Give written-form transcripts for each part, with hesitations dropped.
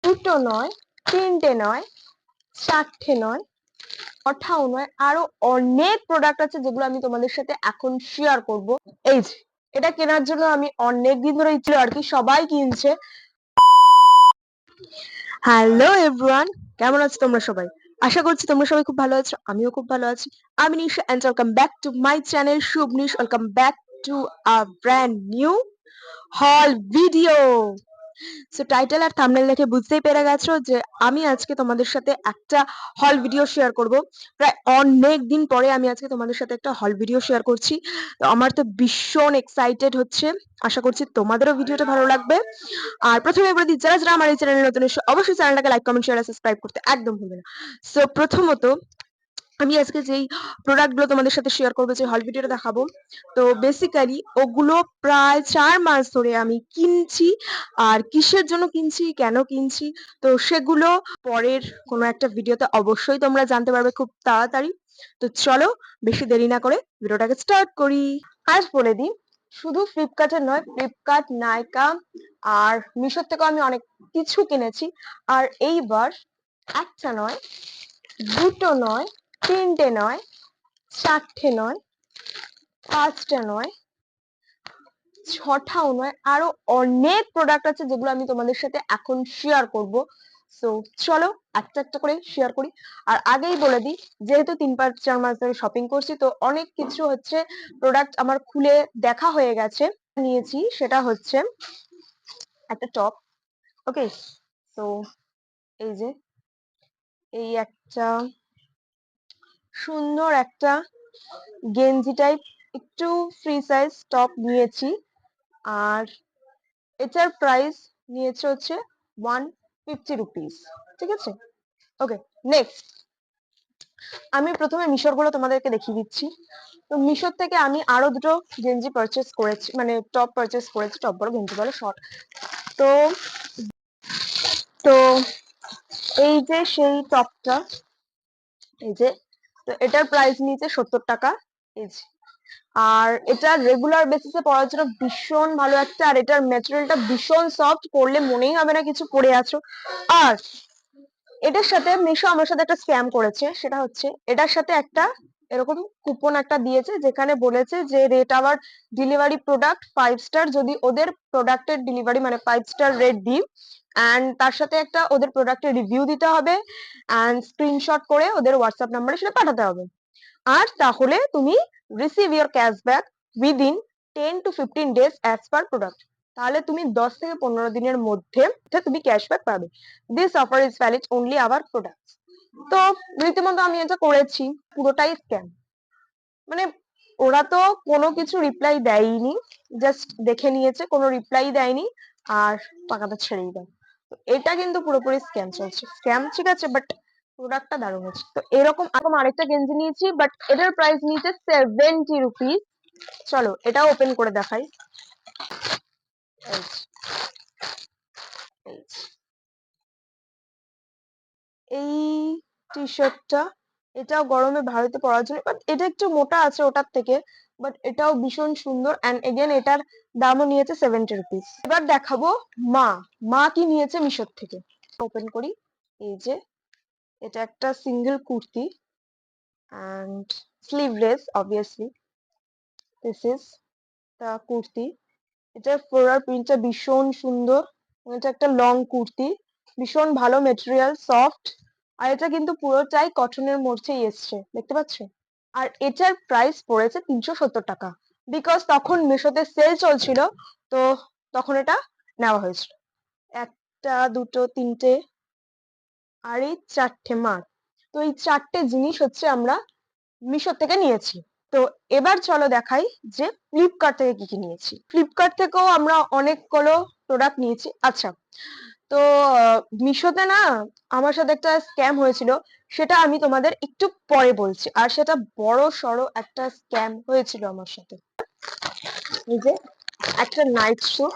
দুটো নয়, তিনটে নয়, চারটে নয়, 58 নয়, আরো অনেক প্রোডাক্ট আছে যেগুলো আমি তোমাদের সাথে এখন শেয়ার করব। এই যে এটা কেনার জন্য আমি অনেক দিন ধরে ছিল আর কি, সবাই কিনছে। হ্যালো এভরিওয়ান, কেমন আছো তোমরা সবাই? আশা করছি তোমরা সবাই খুব ভালো আছো, আমিও খুব ভালো আছি। আমি Nisha and welcome back to my channel Shubh Nish. Welcome back to a brand new haul video. So title আর থাম্বনেল দেখে বুঝতেই পেরে গেছো যে আমি আজকে তোমাদের সাথে একটা হল ভিডিও শেয়ার করব। প্রায় অনেক দিন পরে আমি আজকে তোমাদের সাথে একটা হল ভিডিও শেয়ার করছি। তো আমার তো ভীষণ এক্সাইটেড হচ্ছে, আশা করছি তোমাদেরও ভিডিওটা ভালো লাগবে। আর প্রথমে বলে দিই, যারা যারা আমার এই চ্যানেলে নতুন এসে অবশ্যই চ্যানেলটাকে লাইক কমেন্ট শেয়ার আর সাবস্ক্রাইব করতে একদম ভুলবে না। সো প্রথমত আমি আজকে যেই প্রোডাক্টগুলো তোমাদের সাথে শেয়ার করবো, যে হল ভিডিওটা দেখাবো, তো বেসিক্যালি ওগুলো প্রায় 4 মাস ধরে আমি কিনছি। আর কিসের জন্য কিনছি, কেন কিনছি, তো সেগুলো পরের কোনো একটা ভিডিওতে অবশ্যই তোমরা জানতে পারবে খুব তাড়াতাড়ি। তো চলো বেশি দেরি না করে ভিডিওটাকে স্টার্ট করি। আজ বলে দিই, শুধু ফ্লিপকার্টের নয়, ফ্লিপকার্ট, নাইকা আর মিশোর থেকেও আমি অনেক কিছু কিনেছি। আর এইবার একটা নয়, দুটো নয়, তিনটে নয়, চারটে নয়, পাঁচটা নয়, ছটাও নয়, আরো অনেক প্রোডাক্ট আছে যেগুলো আমি তোমাদের সাথে এখন শেয়ার করব। সো চলো একটা একটা করে শেয়ার করি। আর আগেই বলে দিই, যেহেতু 3-4 মাস ধরে শপিং করছি, তো অনেক কিছু হচ্ছে প্রোডাক্ট আমার খুলে দেখা হয়ে গেছে। নিয়েছি সেটা হচ্ছে একটা টপ। ওকে, তো এই যে এই একটা সুন্দর একটা গেঞ্জি টাইপ একটু ফ্রি সাইজ টপ নিয়েছি। আর এটার প্রাইস নিয়েছে হচ্ছে 150 রুপিস। ঠিক আছে, ওকে। নেক্সট আমি প্রথমে মিশোর গুলো তোমাদেরকে দেখিয়ে দিচ্ছি। তো মিশোর থেকে আমি আরো দুটো গেঞ্জি পারচেস করেছি, মানে টপ পারচেস করেছি। টপ বলো, গেঞ্জি বলো, শর্ট। তো তো এই যে সেই টপটা, এই যে, তো এটার প্রাইস নিয়েছে 70 টাকা। এই যে, আর এটা রেগুলার বেসিসে পরার জন্য ভীষণ ভালো একটা, আর এটার ম্যাটেরিয়ালটা ভীষণ সফট, পরলে মনেই হবে না কিছু পরে আছো। আর এটার সাথে মিশো আমার সাথে একটা স্ক্যাম করেছে, সেটা হচ্ছে এটার সাথে একটা এরকম কুপন একটা দিয়েছে, যেখানে বলেছে যে rate our delivery product 5 star, যদি ওদের প্রোডাক্টের ডেলিভারি মানে 5 স্টার রেট দিই, অ্যান্ড তার সাথে একটা ওদের প্রোডাক্টের রিভিউ দিতে হবে, অ্যান্ড স্ক্রিনশট করে ওদের হোয়াটসঅ্যাপ নাম্বারে সেটা পাঠাতে হবে। আর তাহলে তুমি receive your cashback within 10 to 15 days as per product. তাহলে তুমি 10 থেকে 15 দিনের মধ্যে তুমি ক্যাশব্যাক পাবে। This offer is valid only hour product. তো রীতিমতো আমি এটা করেছি, পুরোটাই স্ক্যাম। মানে ওরা তো কোনো কিছু রিপ্লাই দেয়নি, জাস্ট দেখে নিয়েছে, কোনো রিপ্লাই দেয়নি, আর টাকাটা ছেড়েই দেয়। তো এটা কিন্তু পুরোপুরি স্ক্যাম চলছে, স্ক্যাম ঠিক আছে, বাট প্রোডাক্টটা দারুণ হচ্ছে। তো এরকম আরেকটা গেঞ্জি নিয়েছি, বাট এটার প্রাইস নিয়েছে 70 রুপিস। চলো এটাও ওপেন করে দেখাই। এই যে, এই যে, এই টি শার্টটা, এটাও গরমে ভারতে পরার জন্য, বাট এটা একটু মোটা আছে ওটার থেকে, বাট এটাও ভীষণ সুন্দর। অ্যান্ড এগেন এটার দামও নিয়েছে 70 রুপিস। এবার দেখাবো মা মা কি নিয়েছে মিশোর থেকে। ওপেন করি। এই যে, এটা একটা single kurti and sleeveless obviously. This is the kurti. এটার ফ্লোরাল প্রিন্টটা ভীষণ সুন্দর। এটা একটা লং কুর্তি, ভীষণ ভালো মেটেরিয়াল, সফট। আর এটা কিন্তু পুরোটাই কটনের মধ্যেই এসছে, দেখতে পাচ্ছ। আর এটার প্রাইস পড়েছে 370 টাকা, বিকজ তখন মিশোতে সেল চলছিল, তো তখন এটা নেওয়া হয়েছিল। একটা, দুটো, তিনটে, আর এই চারটে মাল। তো এই চারটে জিনিস হচ্ছে আমরা মিশো থেকে নিয়েছি। তো এবার চলো দেখাই যে ফ্লিপকার্ট থেকে কি কি নিয়েছি। ফ্লিপকার্ট থেকেও আমরা অনেকগুলো প্রোডাক্ট নিয়েছি। আচ্ছা, তো মিশোতে না আমার সাথে একটা স্ক্যাম হয়েছিল, সেটা আমি তোমাদের একটু পরে বলছি। আর সেটা বড় সড়ো একটা স্ক্যাম হয়েছিল আমার সাথে। এই যে একটা নাইট স্যুট,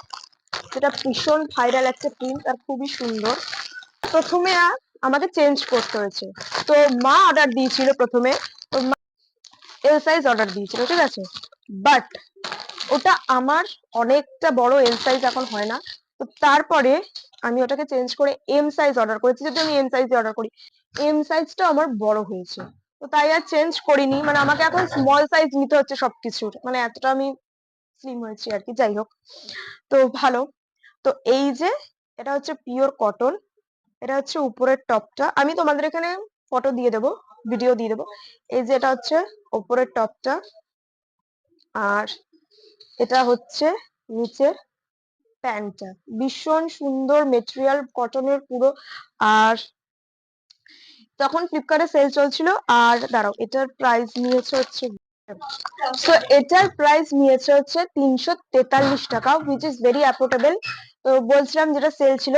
যেটা ভীষণ ভাইরাল একটা প্রিন্ট আর খুবই সুন্দর। প্রথমে আমাকে চেঞ্জ করতে হয়েছে। তো মা অর্ডার দিয়েছিল প্রথমে, তো এল সাইজ অর্ডার দিয়েছিল, ঠিক আছে, বাট ওটা আমার অনেকটা বড় এল সাইজ এখন হয় না। তো তারপরে আমি ওটাকে চেঞ্জ করে এম সাইজ অর্ডার করেছি, যদি আমি এম সাইজে অর্ডার করি, এম সাইজটা আমার বড় হয়েছে, তো তাই আর চেঞ্জ করিনি। মানে আমাকে এখন স্মল সাইজ নিতে হচ্ছে সবকিছুর, মানে এতটা আমি স্লিম হয়েছি আর কি। যাই হোক, তো ভালো। তো এই যে এটা হচ্ছে পিওর কটন, এটা হচ্ছে উপরের টপটা, আমি তোমাদের এখানে ফটো দিয়ে দেবো, ভিডিও দিয়ে দেবো। এই যে এটা হচ্ছে উপরের টপটা, আর এটা হচ্ছে নিচের প্যান্টটা। ভীষণ সুন্দর মেটেরিয়াল, কটনের পুরো। আর তখন ফ্লিপকার্টে সেল চলছিল। আর দাঁড়াও, এটার প্রাইস নিয়েছে হচ্ছে, তো এটার প্রাইস নিয়েছে হচ্ছে 343 টাকা, হুইচ ইজ ভেরি অ্যাফোর্ডেবল। তো বলছিলাম যেটা সেল ছিল।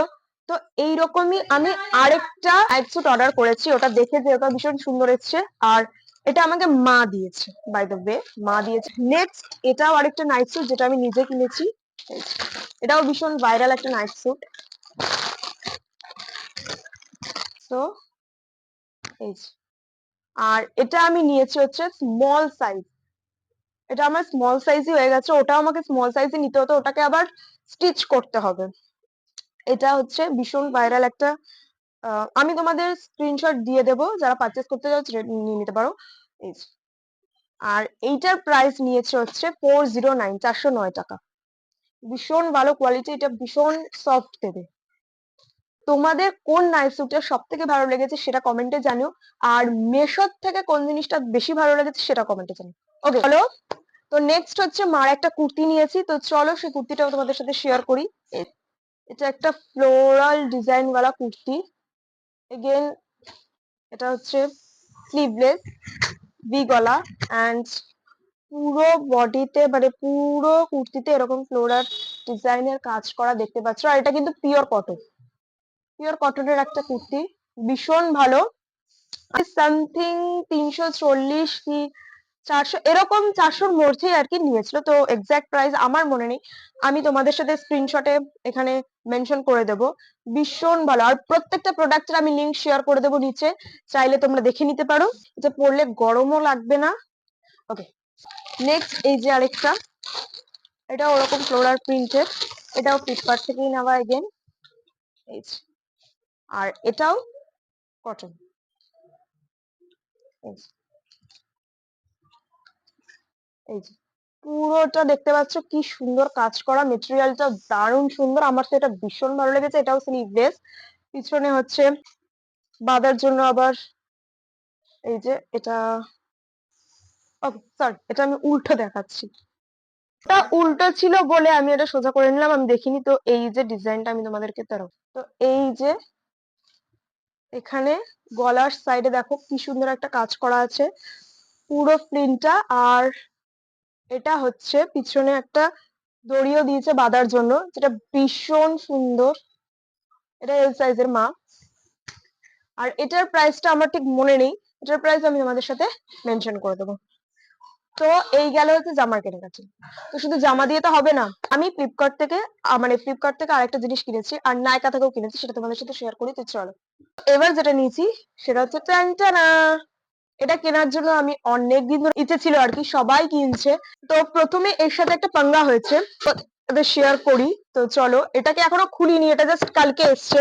তো এইরকমই আমি আরেকটা নাইট স্যুট অর্ডার করেছি, ওটা দেখে যে ওটা ভীষণ সুন্দর এসছে। আর এটা আমাকে মা দিয়েছে, বাই দ্য ওয়ে, মা দিয়েছে। নেক্সট এটাও আরেকটা নাইট স্যুট, যেটা আমি নিজে কিনেছি। এটাও ভীষণ ভাইরাল একটা নাইট স্যুট। তো এই যে, আর এটা আমি নিয়েছি হচ্ছে স্মল সাইজ। এটা আমার স্মল সাইজই হয়ে গেছে, ওটা আমাকে স্মল সাইজে নিতে হতো, ওটাকে আবার স্টিচ করতে হবে। এটা হচ্ছে ভীষণ ভাইরাল একটা, আমি তোমাদের স্ক্রিনশট দিয়ে দেবো, যারা পারচেস করতে চাও নিয়ে নিতে পারো। এই যে, আর এইটার প্রাইস নিয়েছে হচ্ছে 409, 409 টাকা। ভীষণ ভালো কোয়ালিটি, এটা ভীষণ সফট দেবে। তোমাদের কোন নাইট স্যুটটা সব থেকে ভালো লেগেছে সেটা কমেন্টে জানিও, আর মেশোর থেকে কোন জিনিসটা বেশি ভালো লেগেছে সেটা কমেন্টে জানিও। ওকে, চলো। তো নেক্সট হচ্ছে মার একটা কুর্তি নিয়েছি, তো চলো সেই কুর্তিটাও তোমাদের সাথে শেয়ার করি। এটা একটা ফ্লোরাল ডিজাইন ওয়ালা কুর্তি। এগেন এটা হচ্ছে স্লিভলেস, ভি গলা, অ্যান্ড পুরো বডিতে, মানে পুরো কুর্তিতে এরকম ফ্লোরাল ডিজাইনের কাজ করা দেখতে পাচ্ছ। আর এটা কিন্তু পিওর কটন, পিওর কটনের একটা কুর্তি, ভীষণ ভালো। সামথিং 340 কি 400, এরকম 400-র মধ্যেই আর কি নিয়েছিল। তো এক্সাক্ট প্রাইস আমার মনে নেই, আমি তোমাদের সাথে স্ক্রিনশটে এখানে মেনশন করে দেব। ভীষণ ভালো, আর প্রত্যেকটা প্রোডাক্টের আমি লিংক শেয়ার করে দেবো নিচে, চাইলে তোমরা দেখে নিতে পারো। এটা পরলে গরমও লাগবে না। ওকে, নেক্সট এই যে আরেকটা, এটা ওরকম ফ্লোরাল প্রিন্টের, এটাও ফ্লিপকার্ট থেকেই নেওয়া এগেন। এই যে, আর এটাও কটন। এই যে পুরোটা দেখতে পাচ্ছ কি সুন্দর কাজ করা, মেটেরিয়ালটা দারুণ সুন্দর, আমার তো এটা ভীষণ ভালো লেগেছে। এটাও স্লিভলেস, পিছনে হচ্ছে বাঁধার জন্য আবার এই যে এটা, ওকে সরি, এটা আমি উল্টো দেখাচ্ছি, এটা উল্টো ছিল বলে আমি এটা সোজা করে নিলাম, আমি দেখিনি। তো এই যে ডিজাইনটা আমি তোমাদেরকে তারও, তো এই যে এখানে গলার সাইডে দেখো কি সুন্দর একটা কাজ করা আছে পুরো প্রিন্টটা। আর এটা হচ্ছে পিছনে একটা দড়িও দিয়েছে বাঁধার জন্য, যেটা ভীষণ সুন্দর। এটা এল সাইজের মা। আর এটার প্রাইসটা আমার ঠিক মনে নেই, এটার প্রাইস আমি তোমাদের সাথে মেনশন করে দেবো। তো এই গেল হচ্ছে জামার কেনাকাটি। তো শুধু জামা দিয়ে তো হবে না, আমি ফ্লিপকার্ট থেকে মানে ফ্লিপকার্ট থেকে আরেকটা জিনিস কিনেছি, আর নাইকা থেকেও কিনেছি, সেটা তোমাদের সাথে শেয়ার করি। তো চলো, এবার যেটা নিয়েছি সেটা হচ্ছে টানটানা। এটা কেনার জন্য আমি অনেকদিন ধরে ইচ্ছে ছিল আর কি, সবাই কিনছে। তো প্রথমে এর সাথে একটা পাঙ্গা হয়েছে, শেয়ার করি। তো চলো, এটাকে এখনো খুলিনি, এটা জাস্ট কালকে এসছে,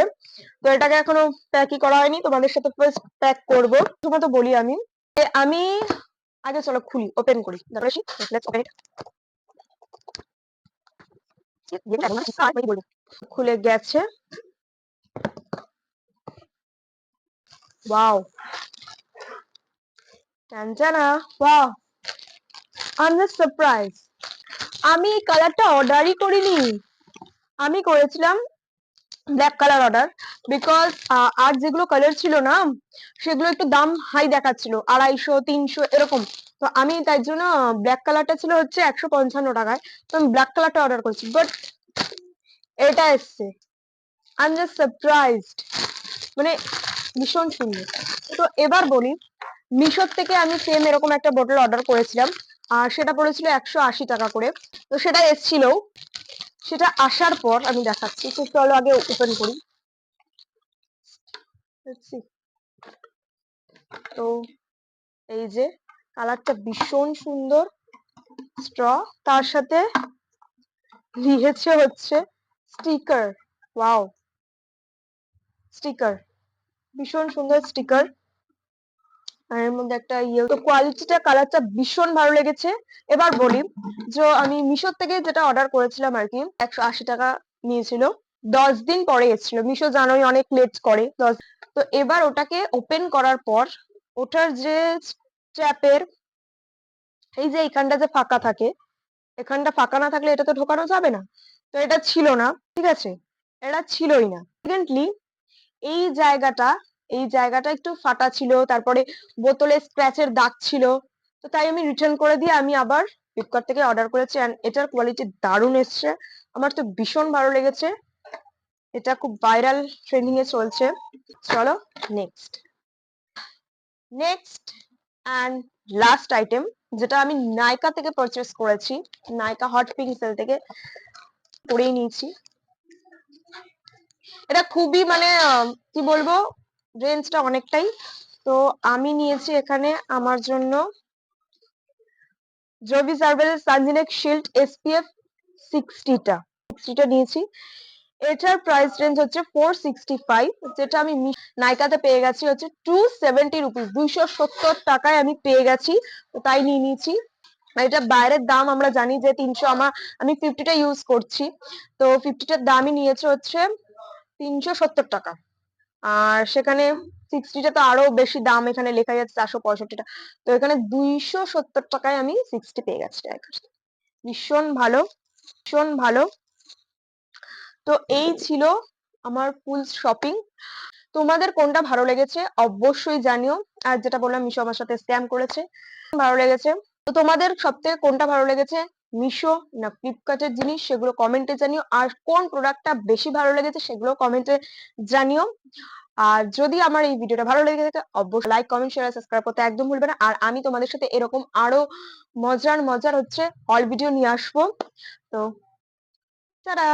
তো এটাকে এখনো প্যাকই করা হয়নি, তোমাদের সাথে ফার্স্ট প্যাক করবো। তোমাকে বলি আমি আগে চলো খুলি, ওপেন করি, লেটস ওপেন ইট। খুলে গেছে, ওয়াও, টানটানা, wow, I am just surprise. আমি এই কালারটা অর্ডারই করিনি, আমি করেছিলাম ব্ল্যাক কালার অর্ডার, বিকজ আর যেগুলো কালার ছিল না সেগুলো একটু দাম হাই দেখাচ্ছিল, 250-300 এরকম। তো আমি তাই জন্য ব্ল্যাক কালারটা ছিল হচ্ছে 155 টাকায়, তো আমি ব্ল্যাক কালারটা অর্ডার করেছি, বাট এটা এসছে, আই এম জাস্ট সারপ্রাইজড, মানে ভীষণ সুন্দর। তো এবার বলি, মিশোর থেকে আমি সেম এরকম একটা বোতল অর্ডার করেছিলাম, আর সেটা পড়েছিল 180 টাকা করে। তো সেটা এসছিল, সেটা আসার পর আমি দেখাচ্ছি। তো চলো আগে ওপেন করি। তো এই যে কালারটা ভীষণ সুন্দর, স্ট্র, তার সাথে লিখেছে হচ্ছে স্টিকার, ওয়াও, স্টিকার, ভীষণ সুন্দর স্টিকার। আর এর মধ্যে একটা ইয়ে, তো কোয়ালিটিটা, কালারটা ভীষণ ভালো লেগেছে। এবার বলি যে আমি মিশো থেকে যেটা অর্ডার করেছিলাম আর কি, 180 টাকা নিয়েছিল, 10 দিন পরে এসেছিল। মিশো জানোই অনেক লেট করে, তো এবার ওটাকে ওপেন করার পর ওটার যে স্ট্র্যাপের এই যে এখানটা যে ফাঁকা থাকে, এখানটা ফাঁকা না থাকলে এটা তো ঢোকানো যাবে না, তো এটা ছিল না, ঠিক আছে, এটা ছিলই না। সেকেন্ডলি এই জায়গাটা, এই জায়গাটা একটু ফাটা ছিল, তারপরে বোতলে স্ক্র্যাচের দাগ ছিল, তো তাই আমি রিটার্ন করে দিয়ে আমি আবার ফ্লিপকার্ট থেকে অর্ডার করেছি। এন্ড এটার কোয়ালিটি দারুণ এসছে, আমার তো ভীষণ ভালো লেগেছে, এটা খুব ভাইরাল ট্রেন্ডিং এ চলছে। চলো next, next and last item, যেটা আমি নাইকা থেকে পারচেস করেছি, নাইকা হট পিঙ্ক সেল থেকে পরেই নিয়েছি। এটা খুবই মানে কি বলবো, রেঞ্জটা অনেকটাই। তো আমি নিয়েছি এখানে আমার জন্য জবি সার্ভেল সানজিনেক শিল্ড এসপিএফ 60টা নিয়েছি। এটার প্রাইস রেঞ্জ হচ্ছে 465, যেটা আমি নাইকাতে পেয়ে গেছি হচ্ছে 270 রুপিস, 270 টাকায় আমি পেয়ে গেছি, তো তাই নিয়ে নিয়েছি। এটা বাইরের দাম আমরা জানি যে 300, আমি 50টা ইউজ করছি, তো 50টার দামই নিয়েছে হচ্ছে 370 টাকা। আর সেখানে 60টা তো আরো বেশি দাম, এখানে লেখা যাচ্ছে 465 টাকা, তো এখানে 270 টাকায় আমি 60 পেয়ে গেছি। ভীষণ ভালো, ভীষণ ভালো। তো এই ছিল আমার ফুল শপিং। তোমাদের কোনটা ভালো লেগেছে অবশ্যই জানিও। আর যেটা বললাম মিশো আমার সাথে স্ক্যাম করেছে, ভালো লেগেছে। তো তোমাদের সব থেকে কোনটা ভালো লেগেছে, মিশো না ফ্লিপকার্টের জিনিস, সেগুলো কমেন্টে জানিও। আর কোন প্রোডাক্টটা বেশি ভালো লেগেছে সেগুলো কমেন্টে জানিও। আর যদি আমার এই ভিডিওটা ভালো লেগে থাকে অবশ্যই লাইক, কমেন্ট, শেয়ার, সাবস্ক্রাইব করতে একদম ভুলবে না। আর আমি তোমাদের সাথে এরকম আরো মজার মজার হচ্ছে হল ভিডিও নিয়ে আসবো। তো টাটা।